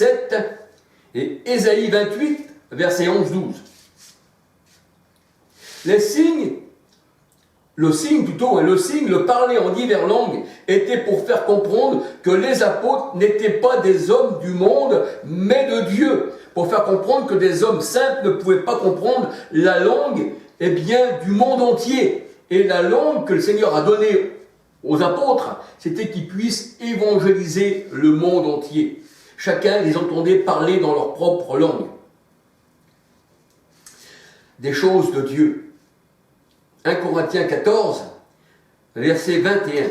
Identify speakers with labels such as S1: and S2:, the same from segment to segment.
S1: 7 et Ésaïe 28, verset 11-12. Le parler en diverses langues était pour faire comprendre que les apôtres n'étaient pas des hommes du monde, mais de Dieu. Pour faire comprendre que des hommes simples ne pouvaient pas comprendre la langue, du monde entier. Et la langue que le Seigneur a donnée aux apôtres, c'était qu'ils puissent évangéliser le monde entier. Chacun les entendait parler dans leur propre langue. Des choses de Dieu. 1 Corinthiens 14, verset 21.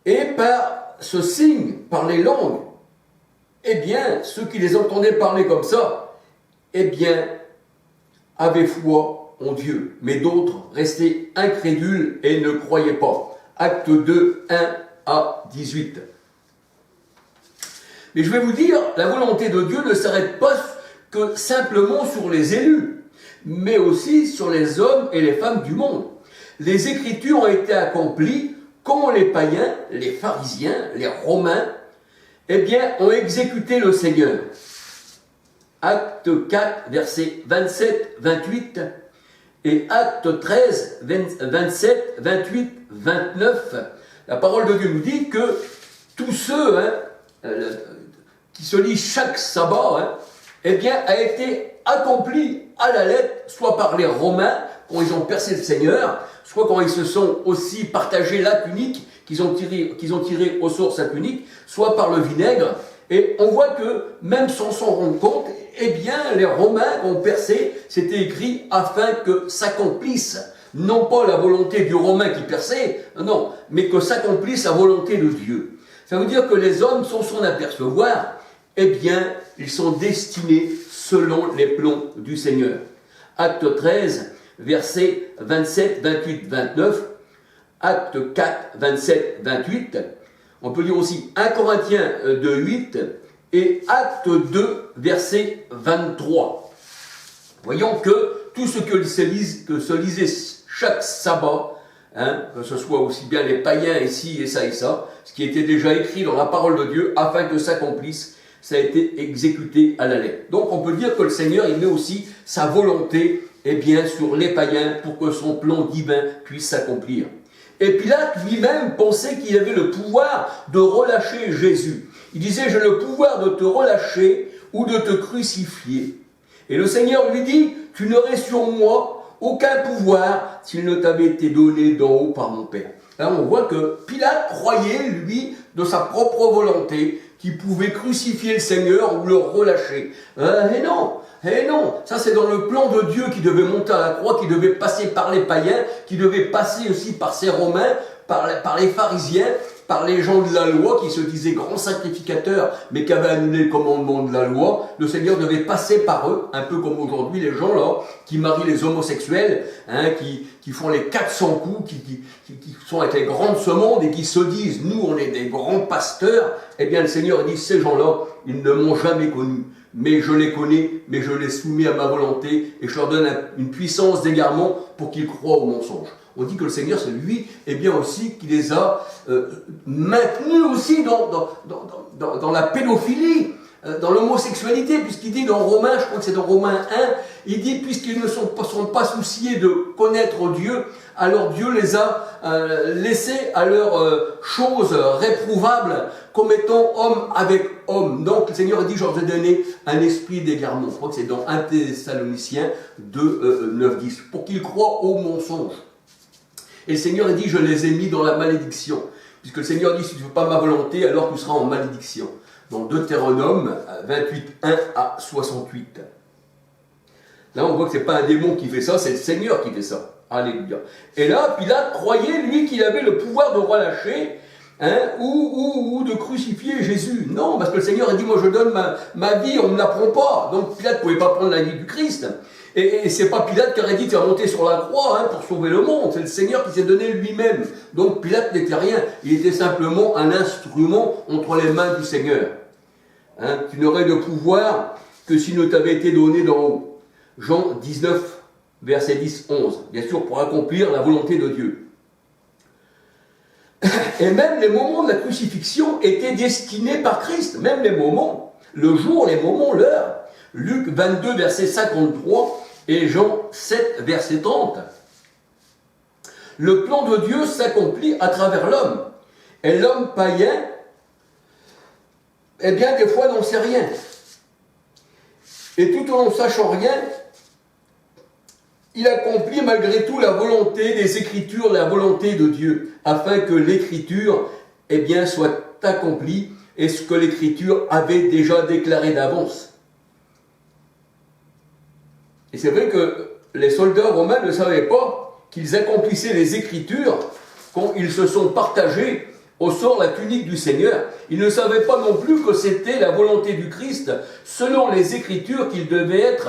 S1: Et par ce signe, par les langues, ceux qui les entendaient parler comme ça, avaient foi en Dieu. Mais d'autres restaient incrédules et ne croyaient pas. Acte 2, 1 à 18. Mais je vais vous dire, la volonté de Dieu ne s'arrête pas que simplement sur les élus, mais aussi sur les hommes et les femmes du monde. Les Écritures ont été accomplies quand les païens, les pharisiens, les romains, ont exécuté le Seigneur. Acte 4, versets 27, 28, et Acte 13, 27, 28, 29, la parole de Dieu nous dit que tous ceux qui se lisent chaque sabbat, a été accompli à la lettre, soit par les Romains, quand ils ont percé le Seigneur, soit quand ils se sont aussi partagés la tunique, qu'ils ont tiré au sort sa tunique, soit par le vinaigre. Et on voit que, même sans s'en rendre compte, les Romains ont percé, c'était écrit, afin que s'accomplisse, non pas la volonté du Romain qui perçait, non, mais que s'accomplisse la volonté de Dieu. Ça veut dire que les hommes, sans s'en apercevoir, ils sont destinés selon les plans du Seigneur. Acte 13, versets 27, 28, 29, Acte 4, 27, 28, on peut dire aussi 1 Corinthiens 2, 8 et Acte 2, verset 23. Voyons que tout ce que se lisait chaque sabbat, que ce soit aussi bien les païens ici et ça, ce qui était déjà écrit dans la parole de Dieu, afin que s'accomplisse, ça a été exécuté à la lettre. Donc on peut dire que le Seigneur, il met aussi sa volonté, sur les païens, pour que son plan divin puisse s'accomplir. Et Pilate lui-même pensait qu'il avait le pouvoir de relâcher Jésus. Il disait, j'ai le pouvoir de te relâcher ou de te crucifier. Et le Seigneur lui dit, tu n'aurais sur moi aucun pouvoir s'il ne t'avait été donné d'en haut par mon Père. Là, on voit que Pilate croyait, lui, de sa propre volonté, qu'il pouvait crucifier le Seigneur ou le relâcher. Et non, ça c'est dans le plan de Dieu qui devait monter à la croix, qui devait passer par les païens, qui devait passer aussi par ces Romains, par les pharisiens, par les gens de la loi qui se disaient grands sacrificateurs, mais qui avaient annulé le commandement de la loi. Le Seigneur devait passer par eux, un peu comme aujourd'hui les gens là, qui marient les homosexuels, qui font les 400 coups, qui sont avec les grands de ce monde et qui se disent, nous on est des grands pasteurs. Le Seigneur dit, ces gens-là, ils ne m'ont jamais connu. Mais je les connais, mais je les soumets à ma volonté et je leur donne une puissance d'égarement pour qu'ils croient au mensonge. On dit que le Seigneur, c'est lui, aussi, qui les a maintenus aussi dans la pédophilie, dans l'homosexualité, puisqu'il dit dans Romains, je crois que c'est dans Romains 1, il dit, puisqu'ils ne sont pas souciés de connaître Dieu, alors Dieu les a laissés à leurs choses réprouvables, comme étant homme avec homme. Donc le Seigneur a dit, je leur ai donné un esprit d'égarement. Je crois que c'est dans 1 Thessaloniciens 2, 9, 10, pour qu'ils croient au mensonge. Et le Seigneur a dit, je les ai mis dans la malédiction. Puisque le Seigneur dit, si tu ne fais pas ma volonté, alors tu seras en malédiction. Dans Deutéronome 28, 1 à 68. Là, on voit que ce n'est pas un démon qui fait ça, c'est le Seigneur qui fait ça. Alléluia. Et là, Pilate croyait, lui, qu'il avait le pouvoir de relâcher ou de crucifier Jésus. Non, parce que le Seigneur a dit, moi je donne ma vie, on ne la prend pas. Donc Pilate ne pouvait pas prendre la vie du Christ. Et c'est pas Pilate qui aurait dit de faire monter sur la croix pour sauver le monde. C'est le Seigneur qui s'est donné lui-même. Donc Pilate n'était rien. Il était simplement un instrument entre les mains du Seigneur. Tu n'aurais de pouvoir que s'il ne t'avait été donné d'en haut. Jean 19, verset 10, 11. Bien sûr, pour accomplir la volonté de Dieu. Et même les moments de la crucifixion étaient destinés par Christ. Même les moments, le jour, les moments, l'heure. Luc 22, verset 53 et Jean 7, verset 30. Le plan de Dieu s'accomplit à travers l'homme. Et l'homme païen, eh bien, des fois, n'en sait rien. Et tout en ne sachant rien, il accomplit malgré tout la volonté des Écritures, la volonté de Dieu, afin que l'Écriture, eh bien, soit accomplie et ce que l'Écriture avait déjà déclaré d'avance. Et c'est vrai que les soldats romains ne savaient pas qu'ils accomplissaient les Écritures quand ils se sont partagés au sort la tunique du Seigneur. Ils ne savaient pas non plus que c'était la volonté du Christ, selon les Écritures, qu'il devait être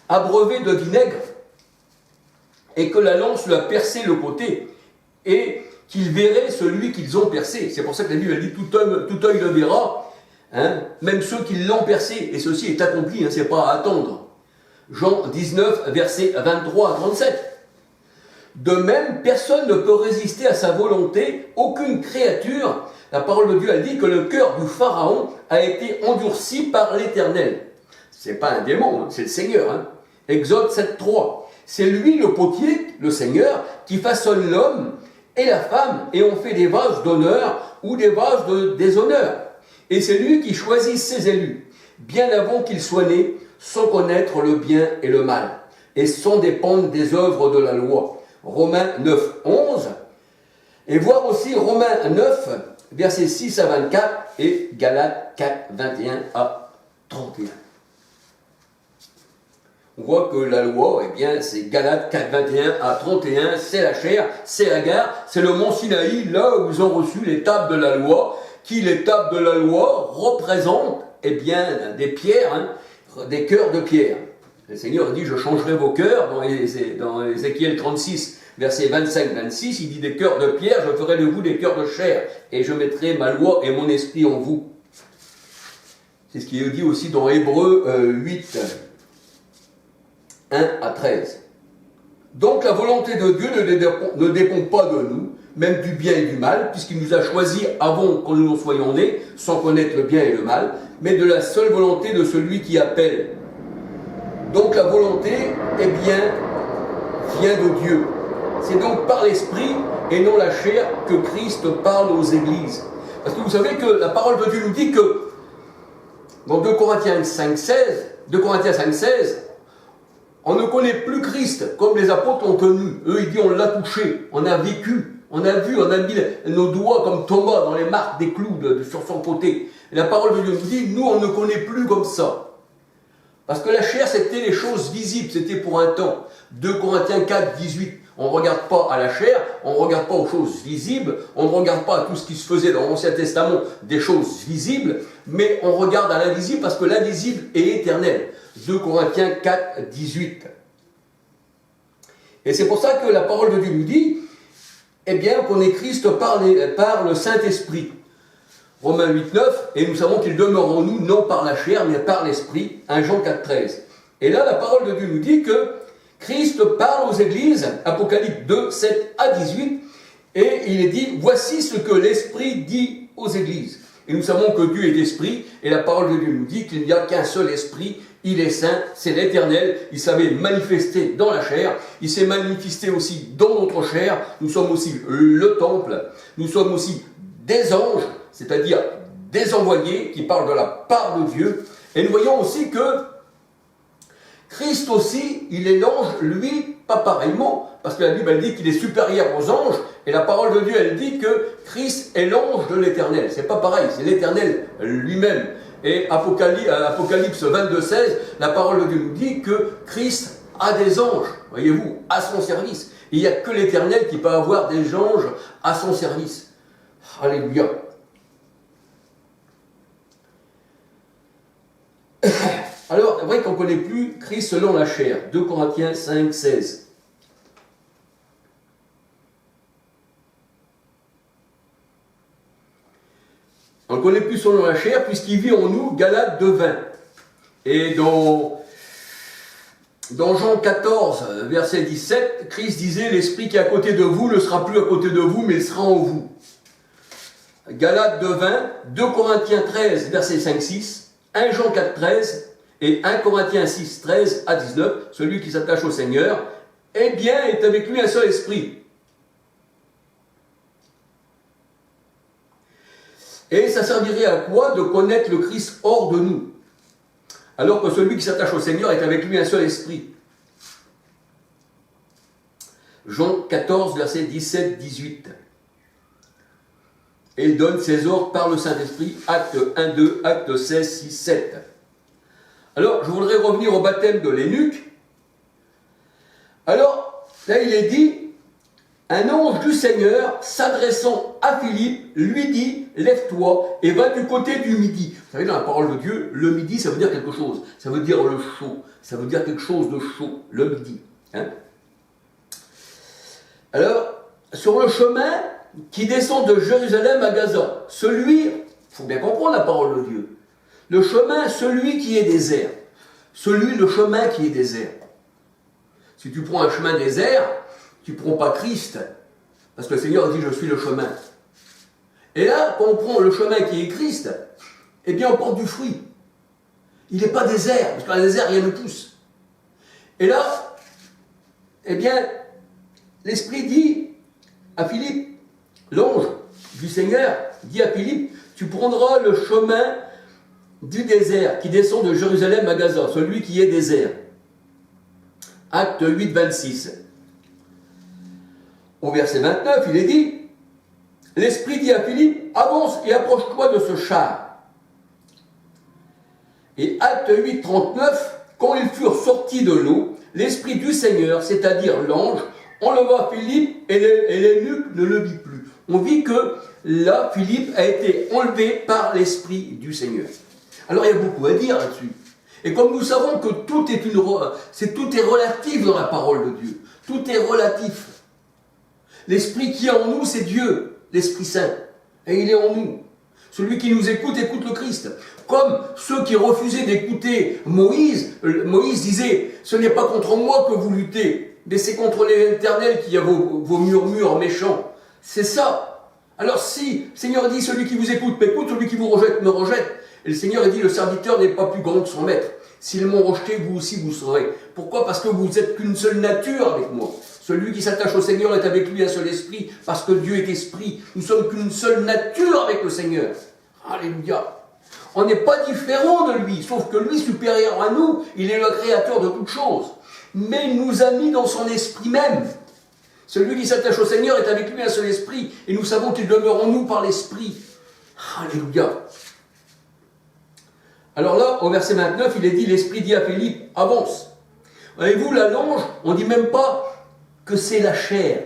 S1: abreuvé de vinaigre et que la lance lui a percé le côté et qu'ils verraient celui qu'ils ont percé. C'est pour ça que la Bible dit tout œil le verra, hein, même ceux qui l'ont percé. Et ceci est accompli, hein, c'est pas à attendre. Jean 19, versets 23 à 37. De même, personne ne peut résister à sa volonté, aucune créature. La parole de Dieu, elle dit que le cœur du Pharaon a été endurci par l'Éternel. C'est pas un démon, hein, c'est le Seigneur. Hein. Exode 7, 3. C'est lui le potier, le Seigneur, qui façonne l'homme et la femme, et on fait des vases d'honneur ou des vases de déshonneur. Et c'est lui qui choisit ses élus, bien avant qu'ils soient nés, sans connaître le bien et le mal, et sans dépendre des œuvres de la loi. Romains 9, 11, et voir aussi Romains 9, versets 6 à 24, et Galates 4, 21 à 31. On voit que la loi, eh bien, c'est Galates 4, 21 à 31, c'est la chair, c'est Agar, c'est le mont Sinaï, là où ils ont reçu les tables de la loi, qui, les tables de la loi, représentent, eh bien, des pierres, hein, des cœurs de pierre. Le Seigneur dit, je changerai vos cœurs, dans Ézéchiel 36, verset 25-26, il dit, des cœurs de pierre, je ferai de vous des cœurs de chair, et je mettrai ma loi et mon esprit en vous. C'est ce qui est dit aussi dans Hébreux 8, 1 à 13. Donc la volonté de Dieu ne dépend pas de nous, même du bien et du mal, puisqu'il nous a choisis avant que nous en soyons nés, sans connaître le bien et le mal, mais de la seule volonté de celui qui appelle. Donc la volonté, eh bien, vient de Dieu. C'est donc par l'esprit et non la chair que Christ parle aux églises. Parce que vous savez que la parole de Dieu nous dit que dans 2 Corinthiens 5,16, on ne connaît plus Christ comme les apôtres ont connu. Eux, ils disent on l'a touché, on a vécu, on a vu, on a mis nos doigts comme Thomas dans les marques des clous sur son côté. Et la parole de Dieu nous dit, nous on ne connaît plus comme ça. Parce que la chair, c'était les choses visibles, c'était pour un temps. 2 Corinthiens 4, 18. On ne regarde pas à la chair, on ne regarde pas aux choses visibles, on ne regarde pas à tout ce qui se faisait dans l'Ancien Testament, des choses visibles, mais on regarde à l'invisible parce que l'invisible est éternel. 2 Corinthiens 4, 18. Et c'est pour ça que la parole de Dieu nous dit, eh bien, qu'on est Christ par le Saint-Esprit. Romains 8, 9, et nous savons qu'il demeure en nous, non par la chair, mais par l'Esprit. 1 Jean 4, 13. Et là, la parole de Dieu nous dit que Christ parle aux églises, Apocalypse 2, 7 à 18, et il est dit, voici ce que l'Esprit dit aux églises. Et nous savons que Dieu est Esprit, et la parole de Dieu nous dit qu'il n'y a qu'un seul Esprit, il est saint, c'est l'Éternel, il savait manifester dans la chair, il s'est manifesté aussi dans notre chair, nous sommes aussi le temple, nous sommes aussi des anges, c'est-à-dire des envoyés qui parlent de la part de Dieu, et nous voyons aussi que Christ aussi, il est l'ange, lui, pas pareillement, parce que la Bible elle dit qu'il est supérieur aux anges, et la parole de Dieu elle dit que Christ est l'ange de l'Éternel. C'est pas pareil, c'est l'Éternel lui-même. Et Apocalypse 22, 16, la parole de Dieu nous dit que Christ a des anges, voyez-vous, à son service. Il n'y a que l'Éternel qui peut avoir des anges à son service. Alléluia. Alors, c'est vrai qu'on ne connaît plus Christ selon la chair. 2 Corinthiens 5, 16. On ne connaît plus selon la chair puisqu'il vit en nous, Galates 2, 20. Et dans dans Jean 14, verset 17, Christ disait « L'esprit qui est à côté de vous ne sera plus à côté de vous, mais il sera en vous ». Galates 2:20, 2 Corinthiens 13, verset 5-6, 1 Jean 4:13 et 1 Corinthiens 6:13 à 19, celui qui s'attache au Seigneur, eh bien, est avec lui un seul esprit. Et ça servirait à quoi de connaître le Christ hors de nous, alors que celui qui s'attache au Seigneur est avec lui un seul esprit. Jean 14, verset 17-18. Et il donne ses ordres par le Saint-Esprit, acte 1, 2, acte 16, 6, 7. Alors, je voudrais revenir au baptême de l'eunuque. Alors, là il est dit, un ange du Seigneur, s'adressant à Philippe, lui dit, lève-toi et va du côté du midi. Vous savez, dans la parole de Dieu, le midi, ça veut dire quelque chose. Ça veut dire le chaud. Ça veut dire quelque chose de chaud, le midi. Hein? Alors, sur le chemin qui descend de Jérusalem à Gaza, celui, il faut bien comprendre la parole de Dieu, le chemin, celui qui est désert, le chemin qui est désert. Si tu prends un chemin désert, tu ne prends pas Christ, parce que le Seigneur dit « je suis le chemin ». Et là, quand on prend le chemin qui est Christ, eh bien on porte du fruit. Il n'est pas désert, parce qu'un désert, rien ne pousse. Et là, eh bien, l'Esprit dit à Philippe, l'ange du Seigneur dit à Philippe, tu prendras le chemin du désert qui descend de Jérusalem à Gaza, celui qui est désert. Acte 8, 26. Au verset 29, il est dit, l'Esprit dit à Philippe, avance et approche-toi de ce char. Et acte 8, 39, quand ils furent sortis de l'eau, l'Esprit du Seigneur, c'est-à-dire l'ange, enleva Philippe et l'eunuque ne le vit plus. On vit que là, Philippe a été enlevé par l'Esprit du Seigneur. Alors il y a beaucoup à dire là-dessus. Et comme nous savons que tout est relatif dans la parole de Dieu, tout est relatif. L'Esprit qui est en nous, c'est Dieu, l'Esprit Saint. Et il est en nous. Celui qui nous écoute, écoute le Christ. Comme ceux qui refusaient d'écouter Moïse, Moïse disait, ce n'est pas contre moi que vous luttez, mais c'est contre l'Éternel qui a vos murmures méchants. C'est ça. Alors si le Seigneur dit, celui qui vous écoute m'écoute, celui qui vous rejette me rejette. Et le Seigneur a dit, le serviteur n'est pas plus grand que son maître. S'ils m'ont rejeté, vous aussi vous serez. Pourquoi? Parce que vous n'êtes qu'une seule nature avec moi. Celui qui s'attache au Seigneur est avec lui un seul esprit, parce que Dieu est esprit. Nous sommes qu'une seule nature avec le Seigneur. Alléluia. On n'est pas différent de lui, sauf que lui, supérieur à nous, il est le créateur de toutes choses. Mais il nous a mis dans son esprit même. Celui qui s'attache au Seigneur est avec lui un seul esprit, et nous savons qu'il demeure en nous par l'esprit. Alléluia. Alors là, au verset 29, il est dit, l'Esprit dit à Philippe, avance. Voyez-vous, la l'ange, on ne dit même pas que c'est la chair.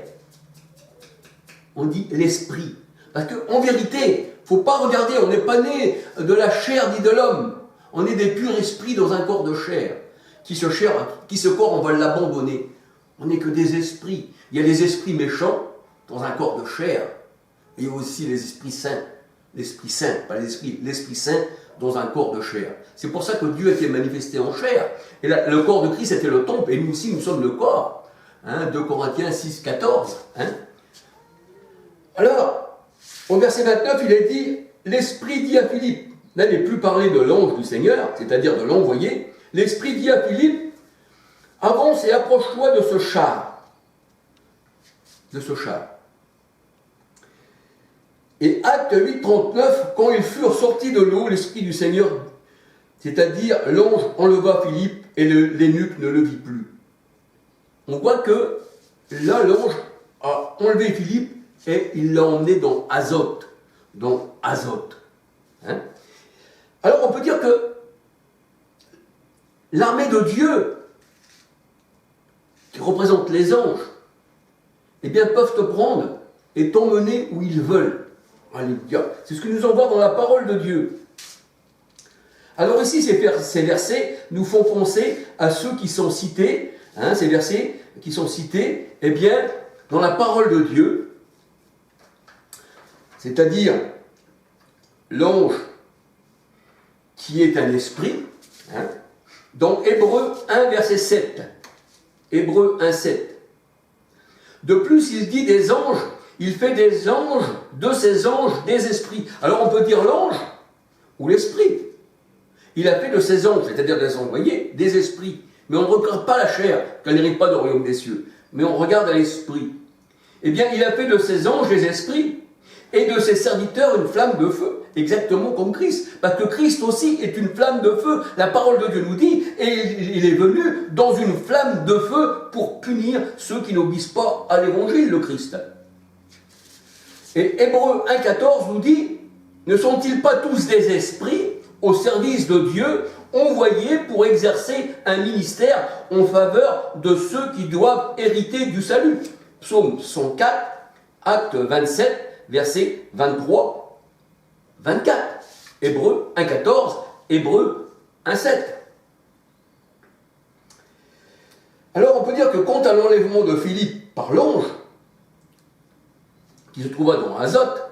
S1: On dit l'esprit. Parce qu'en vérité, il ne faut pas regarder, on n'est pas né de la chair ni de l'homme. On est des purs esprits dans un corps de chair. Qui ce corps, on va l'abandonner. On n'est que des esprits. Il y a les esprits méchants dans un corps de chair. Et il y a aussi les esprits saints. L'Esprit Saint, pas l'Esprit Saint dans un corps de chair. C'est pour ça que Dieu a été manifesté en chair. Et là, le corps de Christ était le temple, et nous aussi, nous sommes le corps. 2 Corinthiens 6, 14. Alors, au verset 29, il est dit, l'Esprit dit à Philippe, là, il n'est plus parlé de l'ange du Seigneur, c'est-à-dire de l'envoyé, l'Esprit dit à Philippe, avance et approche-toi de ce char. De ce char. Et acte 8, 39, quand ils furent sortis de l'eau, l'Esprit du Seigneur, c'est-à-dire l'ange enleva Philippe et l'eunuque ne le vit plus. On voit que là, l'ange a enlevé Philippe et il l'a emmené dans Azote. Dans Azote. Alors on peut dire que l'armée de Dieu, qui représente les anges, eh bien peuvent te prendre et t'emmener où ils veulent. Alléluia. C'est ce que nous en voit dans la parole de Dieu. Alors ici, ces versets nous font penser à ceux qui sont cités, ces versets qui sont cités, eh bien, dans la parole de Dieu, c'est-à-dire l'ange qui est un esprit, dans Hébreux 1, verset 7. Hébreux 1,7. De plus, il dit des anges, il fait des anges, de ces anges, des esprits. Alors on peut dire l'ange ou l'esprit. Il a fait de ces anges, c'est-à-dire des envoyés, des esprits. Mais on ne regarde pas la chair, qu'elle n'hérite pas du royaume des cieux, mais on regarde à l'esprit. Eh bien, il a fait de ces anges des esprits, et de ses serviteurs une flamme de feu, exactement comme Christ. Parce que Christ aussi est une flamme de feu. La parole de Dieu nous dit, et il est venu dans une flamme de feu pour punir ceux qui n'obéissent pas à l'évangile, le Christ. Et Hébreux 1,14 nous dit, ne sont-ils pas tous des esprits au service de Dieu, envoyés pour exercer un ministère en faveur de ceux qui doivent hériter du salut? Psaume 104, acte 27, versets 23, 24. Hébreux 1,14, Hébreux 1,7. Alors on peut dire que quant à l'enlèvement de Philippe par l'ange, qui se trouva dans Azote,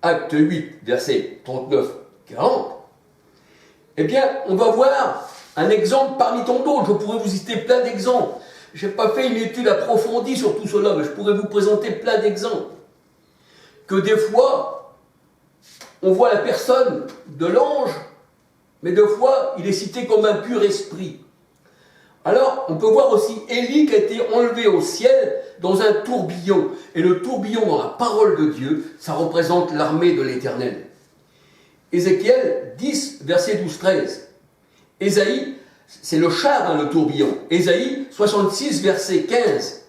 S1: acte 8, versets 39-40, eh bien, on va voir un exemple parmi tant d'autres. Je pourrais vous citer plein d'exemples. Je n'ai pas fait une étude approfondie sur tout cela, mais je pourrais vous présenter plein d'exemples. Que des fois, on voit la personne de l'ange, mais des fois, il est cité comme un pur esprit. Alors, on peut voir aussi Élie qui a été enlevé au ciel dans un tourbillon. Et le tourbillon dans la parole de Dieu, ça représente l'armée de l'Éternel. Ézéchiel 10, verset 12-13. Ésaïe, c'est le char, le tourbillon. Ésaïe 66, verset 15.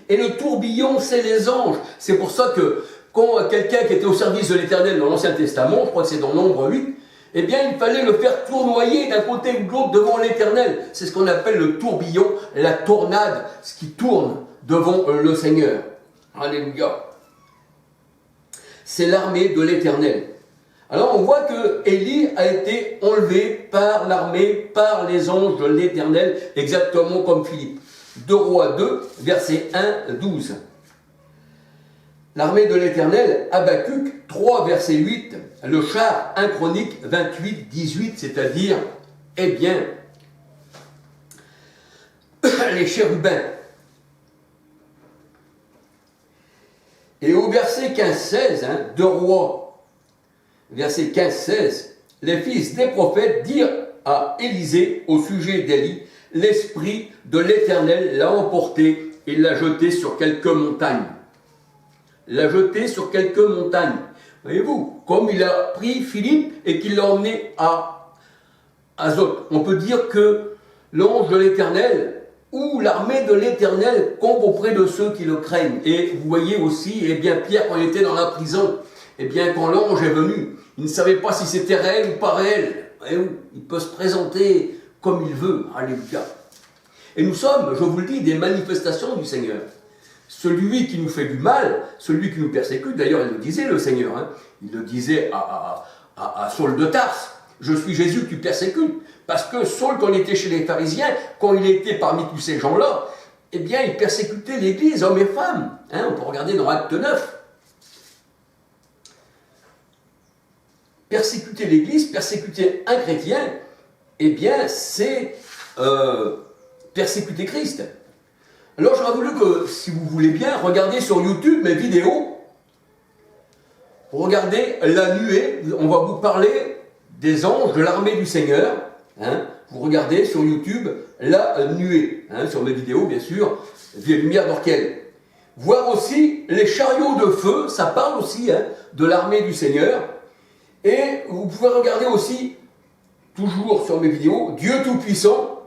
S1: Et le tourbillon, c'est les anges. C'est pour ça que quand quelqu'un qui était au service de l'Éternel dans l'Ancien Testament, je crois que c'est dans Nombre 8, eh bien, il fallait le faire tournoyer d'un côté ou de l'autre devant l'Éternel. C'est ce qu'on appelle le tourbillon, la tornade, ce qui tourne devant le Seigneur. Alléluia. C'est l'armée de l'Éternel. Alors, on voit que Élie a été enlevé par l'armée, par les anges de l'Éternel, exactement comme Philippe. 2 Rois 2, versets 1-12. L'armée de l'Éternel, Habacuc 3, verset 8, le char 1 Chronique 28, 18, c'est-à-dire, eh bien, les chérubins. Et au verset 15-16, 2 Rois, verset 15-16, les fils des prophètes dirent à Élisée au sujet d'Élie, l'Esprit de l'Éternel l'a emporté et l'a jeté sur quelques montagnes. L'a jeté sur quelques montagnes. Voyez-vous, comme il a pris Philippe et qu'il l'a emmené à Azote. On peut dire que l'ange de l'Éternel ou l'armée de l'Éternel campe auprès de ceux qui le craignent. Et vous voyez aussi, eh bien, Pierre, quand il était dans la prison, eh bien, quand l'ange est venu, il ne savait pas si c'était réel ou pas réel. Il peut se présenter comme il veut. Alléluia. Et nous sommes, je vous le dis, des manifestations du Seigneur. Celui qui nous fait du mal, celui qui nous persécute, d'ailleurs il le disait le Seigneur, il le disait à Saul de Tarse, je suis Jésus que tu persécutes. Parce que Saul, quand il était chez les pharisiens, quand il était parmi tous ces gens-là, eh bien il persécutait l'Église, hommes et femmes. On peut regarder dans Acte 9. Persécuter l'Église, persécuter un chrétien, eh bien c'est persécuter Christ. Alors j'aurais voulu que, si vous voulez bien, regardez sur YouTube mes vidéos. Regardez la nuée, on va vous parler des anges de l'armée du Seigneur. Vous regardez sur YouTube la nuée, sur mes vidéos bien sûr, Vie et Lumière d'Orkel. Voir aussi les chariots de feu, ça parle aussi de l'armée du Seigneur. Et vous pouvez regarder aussi, toujours sur mes vidéos, Dieu Tout-Puissant.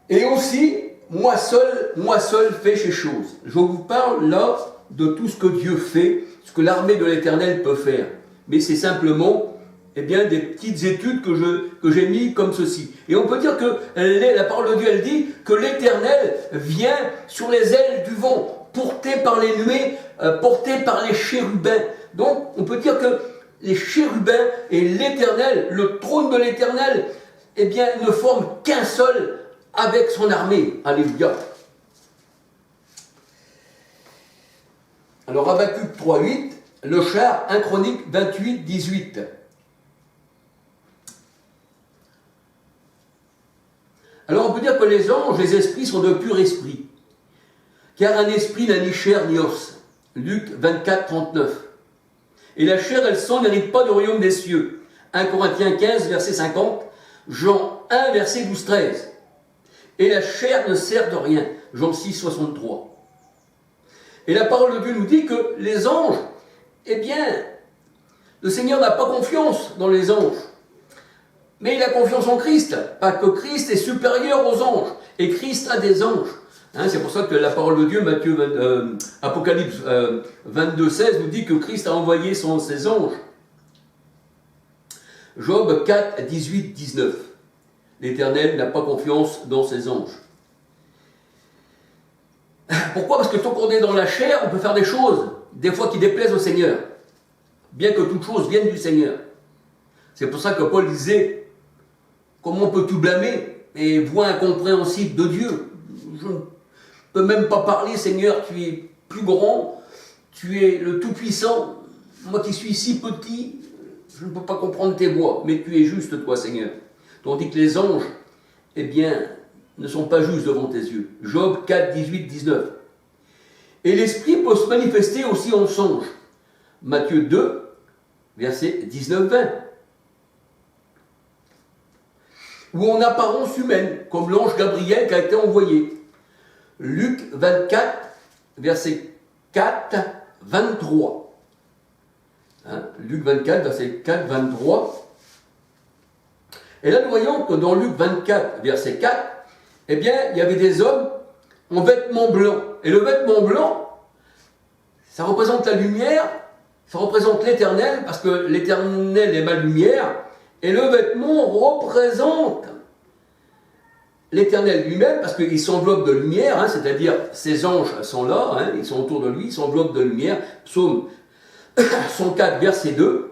S1: Et aussi, moi seul fais ces choses. Je vous parle là de tout ce que Dieu fait, ce que l'armée de l'Éternel peut faire. Mais c'est simplement, eh bien, des petites études que j'ai mis comme ceci. Et on peut dire que la parole de Dieu, elle dit que l'Éternel vient sur les ailes du vent, porté par les nuées, porté par les chérubins. Donc, on peut dire que les chérubins et l'Éternel, le trône de l'Éternel, eh bien, ne forment qu'un seul avec son armée. Alléluia. Alors, Habacuc 3.8, le char 1 Chronique 28.18. Alors on peut dire que les anges, les esprits sont de pur esprit. Car un esprit n'a ni chair ni os. Luc 24, 39. Et la chair et le sang n'héritent pas du royaume des cieux. 1 Corinthiens 15, verset 50. Jean 1, verset 12, 13. Et la chair ne sert de rien. Jean 6, 63. Et la parole de Dieu nous dit que les anges, eh bien, le Seigneur n'a pas confiance dans les anges. Mais il a confiance en Christ. Pas que Christ est supérieur aux anges. Et Christ a des anges. Hein, c'est pour ça que la parole de Dieu, Apocalypse 22, 16, nous dit que Christ a envoyé ses anges. Job 4, 18, 19. L'Éternel n'a pas confiance dans ses anges. Pourquoi? Parce que tant qu'on est dans la chair, on peut faire des choses, des fois qui déplaisent au Seigneur. Bien que toute chose vienne du Seigneur. C'est pour ça que Paul disait, comment on peut tout blâmer et voix incompréhensible de Dieu? Je ne peux même pas parler, Seigneur, tu es plus grand, tu es le Tout-Puissant, moi qui suis si petit, je ne peux pas comprendre tes voix, mais tu es juste, toi, Seigneur. Tandis que les anges, eh bien, ne sont pas justes devant tes yeux. Job 4, 18, 19. Et l'esprit peut se manifester aussi en songe. Matthieu 2, verset 19, 20. Ou en apparence humaine, comme l'ange Gabriel qui a été envoyé. Luc 24, verset 4, 23. Hein, Luc 24, verset 4, 23. Et là, nous voyons que dans Luc 24, verset 4, eh bien, il y avait des hommes en vêtements blancs. Et le vêtement blanc, ça représente la lumière, ça représente l'Éternel, parce que l'Éternel est ma lumière, et le vêtement représente l'Éternel lui-même, parce qu'il s'enveloppe de lumière, hein, c'est-à-dire ses anges sont là, hein, ils sont autour de lui, ils s'enveloppent de lumière. Psaume 104, verset 2.